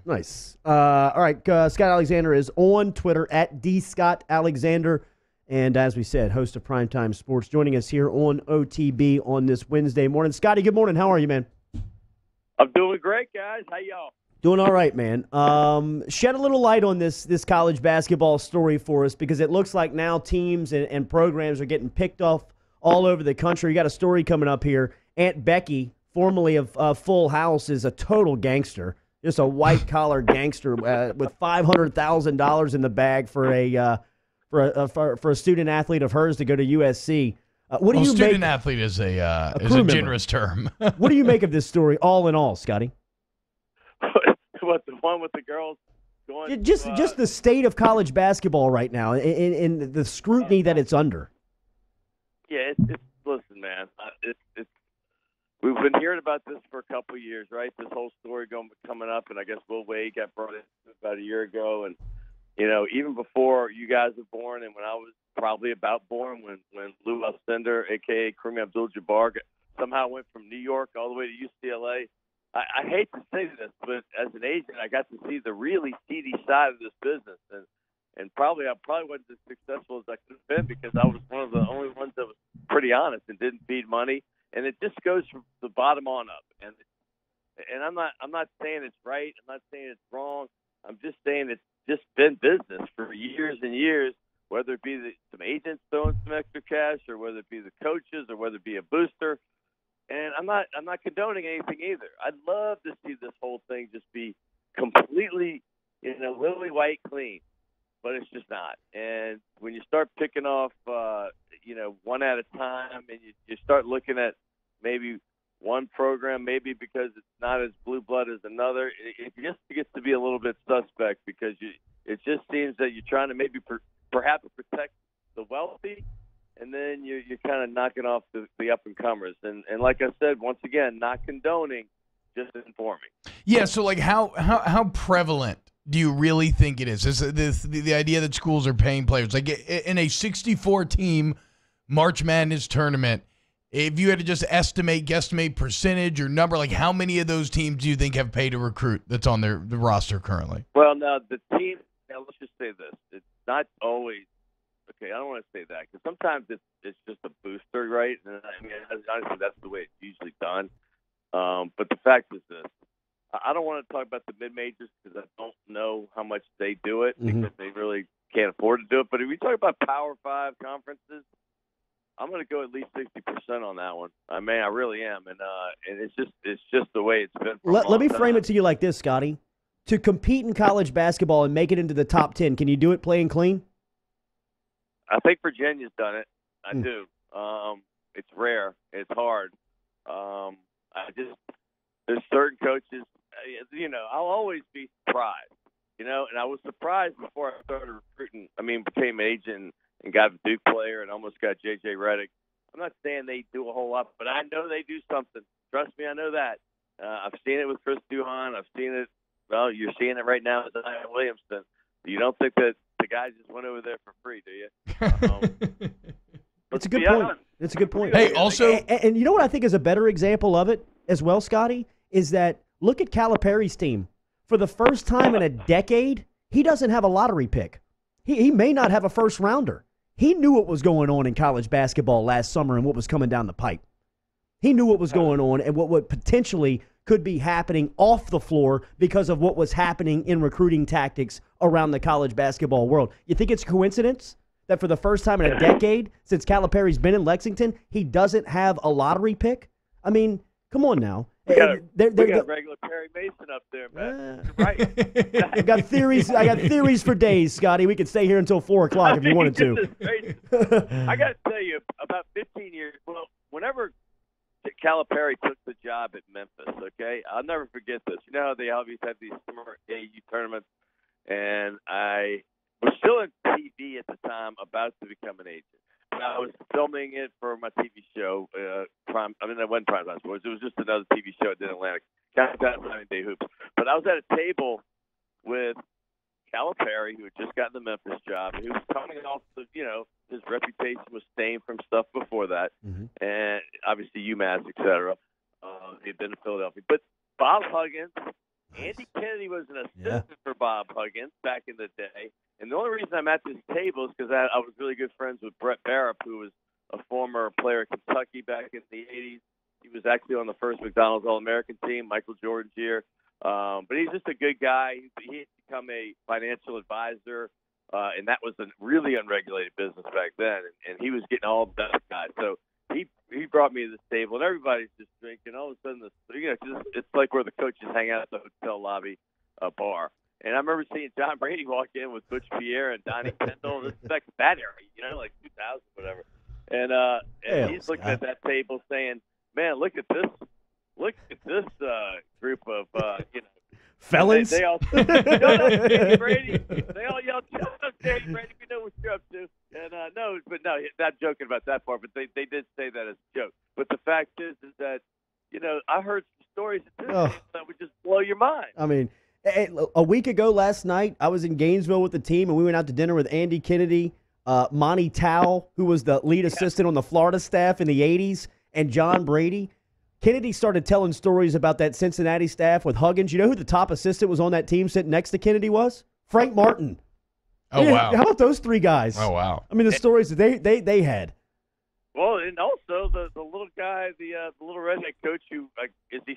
Nice. All right, Scott Alexander is on Twitter at @DScottAlexander. And as we said, host of Primetime Sports, joining us here on OTB on this Wednesday morning. Scotty, good morning. How are you, man? I'm doing great, guys. How y'all? Doing all right, man. Shed a little light on this college basketball story for us, because it looks like now teams and programs are getting picked off all over the country. You got a story coming up here. Aunt Becky, formerly of Full House, is a total gangster. Just a white-collar gangster with $500,000 in the bag for a student athlete of hers to go to USC. What do you student make? Athlete is a generous term. What do you make of this story, all in all, Scotty? What, the one with the girls going? Just the state of college basketball right now, and the scrutiny that it's under. Yeah, listen, man. We've been hearing about this for a couple of years, right? This whole story coming up, and I guess Will Wade got brought in about a year ago, and even before you guys were born, and when I was probably about born, when Lou Alcindor, a.k.a. Kareem Abdul-Jabbar, somehow went from New York all the way to UCLA. I hate to say this, but as an agent, I got to see the really seedy side of this business, and I probably wasn't as successful as I could have been, because I was one of the only ones that was pretty honest and didn't feed money. And it just goes from the bottom on up. And I'm not saying it's right. I'm not saying it's wrong. I'm just saying it's just been business for years and years, whether it be some agents throwing some extra cash, or whether it be the coaches, or whether it be a booster. And I'm not condoning anything either. I'd love to see this whole thing just be completely, lily white clean, but it's just not. And when you start picking off, one at a time, and you start looking at maybe one program, maybe because it's not as blue blood as another, it just gets to be a little bit suspect, because it just seems that you're trying to maybe perhaps protect the wealthy, and then you're kind of knocking off the up-and-comers. And like I said, once again, not condoning, just informing. Yeah, so like how prevalent do you really think it is? The idea that schools are paying players, like in a 64-team March Madness tournament, if you had to just guesstimate percentage or number, like how many of those teams do you think have paid a recruit that's on the roster currently? Well, now the team, let's just say this. It's not always, okay, I don't want to say that, because sometimes it's just a booster, right? And I mean, honestly, that's the way it's usually done. But the fact is this. I don't want to talk about the mid-majors, because I don't know how much they do it, because they really can't afford to do it. But if we talk about Power 5 conferences, I'm going to go at least 60% on that one. I mean, I really am, and it's just the way it's been. Let me frame it to you like this, Scotty. To compete in college basketball and make it into the top 10, can you do it playing clean? I think Virginia's done it. I do. It's rare. It's hard. There's certain coaches. I'll always be surprised. And I was surprised before I started recruiting. I mean, became an agent and got a Duke player and almost got J.J. Redick. I'm not saying they do a whole lot, but I know they do something. Trust me, I know that. I've seen it with Chris Duhon. I've seen it. Well, you're seeing it right now with Zion Williamson. You don't think that the guy just went over there for free, do you? It's a good point. It's a good point. Hey, also, and you know what I think is a better example of it as well, Scotty, is that look at Calipari's team. For the first time in a decade, he doesn't have a lottery pick. He may not have a first rounder. He knew what was going on in college basketball last summer and what was coming down the pipe. He knew what was going on and what potentially could be happening off the floor because of what was happening in recruiting tactics around the college basketball world. You think it's coincidence that for the first time in a decade since Calipari's been in Lexington, he doesn't have a lottery pick? I mean, come on now. We got regular Perry Mason up there, man. You're right. I got theories for days, Scotty. We could stay here until 4 o'clock if you wanted to. I got to tell you, about 15 years, well, whenever Calipari took the job at Memphis, okay, I'll never forget this. You know how they always have these summer AAU tournaments, and I was still in TV at the time, about to become an agent. I was filming it for my TV show, it wasn't Primetime Sports. It was just another TV show at Atlantic, Countdown 9-Day Hoops. But I was at a table with Calipari, who had just gotten the Memphis job. He was coming off of, his reputation was stained from stuff before that, and obviously UMass, et cetera. He had been to Philadelphia. But Bob Huggins Nice. Andy Kennedy was an assistant for Bob Huggins back in the day. And the only reason I'm at this table is because I was really good friends with Brett Barup, who was a former player at Kentucky back in the 80s. He was actually on the first McDonald's All-American team, Michael Jordan's year. But he's just a good guy. He had become a financial advisor, and that was a really unregulated business back then. And he was getting all the best guys. So he brought me to this table, and everybody's just drinking. All of a sudden, it's like where the coaches hang out at the hotel lobby bar. And I remember seeing John Brady walk in with Butch Pierre and Donnie Kendall. This is back in that era, like 2000, whatever. And he's looking at that table saying, "Man, look at this group of felons." They all shut up, Danny Brady. They all yelled, "Shut up, Danny Brady! We know what you're up to." And no, not joking about that part, but they did say that as a joke. But the fact is that I heard some stories at this game that would just blow your mind. I mean, a week ago last night, I was in Gainesville with the team, and we went out to dinner with Andy Kennedy, Monty Towell, who was the lead assistant on the Florida staff in the 80s, and John Brady. Kennedy started telling stories about that Cincinnati staff with Huggins. You know who the top assistant was on that team sitting next to Kennedy was? Frank Martin. Oh, wow. How about those three guys? Oh, wow. I mean, the stories that they had. Well, and also the little guy, the little redhead coach who is he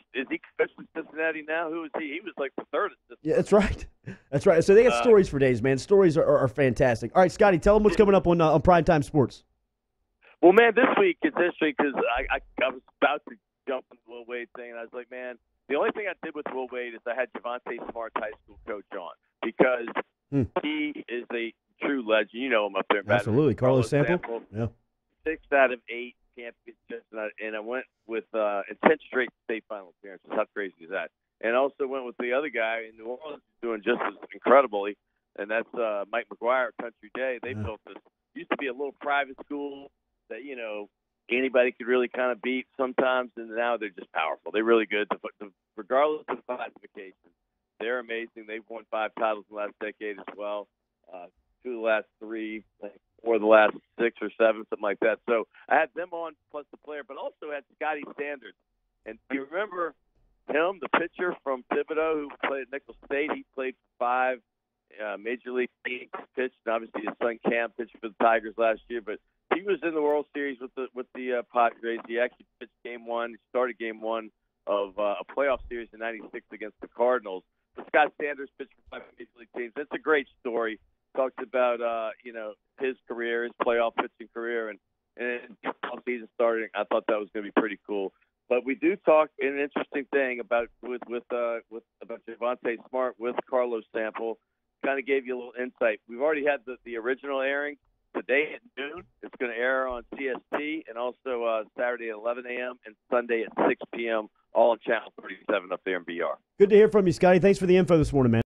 coaching Cincinnati now? Who is he? He was like the third assistant. Yeah, that's right. That's right. So they got stories for days, man. Stories are fantastic. All right, Scotty, tell them what's coming up on Primetime Sports. Well, man, this week it's interesting because I was about to jump on the Will Wade thing, and I was like, man, the only thing I did with Will Wade is I had Javante Smart's high school coach on because he is a true legend. You know him up there. Absolutely. Carlos Sample. Yeah. 6 out of 8 championships, and I went with 10 straight state final appearances. How crazy is that? And also went with the other guy in New Orleans who's doing just as incredibly, and that's Mike McGuire at Country Day. They built this. Used to be a little private school that anybody could really kind of beat sometimes, and now they're just powerful. They're really good. Regardless of classification, they're amazing. They've won 5 titles in the last decade as well. 2 of the last 3, or the last 6 or 7, something like that. So I had them on plus the player, but also had Scotty Sanders. And do you remember him, the pitcher from Thibodeau who played at Nicholls State? He played for 5 Major League teams, pitched, and obviously his son Cam pitched for the Tigers last year. But he was in the World Series with the Padres. He actually pitched Game 1. He started Game 1 of a playoff series in '96 against the Cardinals. But Scott Sanders pitched for 5 Major League teams. It's a great story. Talked about his career, his playoff pitching career, and season starting. I thought that was going to be pretty cool. But we do talk an interesting thing about about Javante Smart with Carlos Sample. Kind of gave you a little insight. We've already had the original airing today at noon. It's going to air on CST and also Saturday at 11 a.m. and Sunday at 6 p.m. all on Channel 37 up there in BR. Good to hear from you, Scotty. Thanks for the info this morning, man.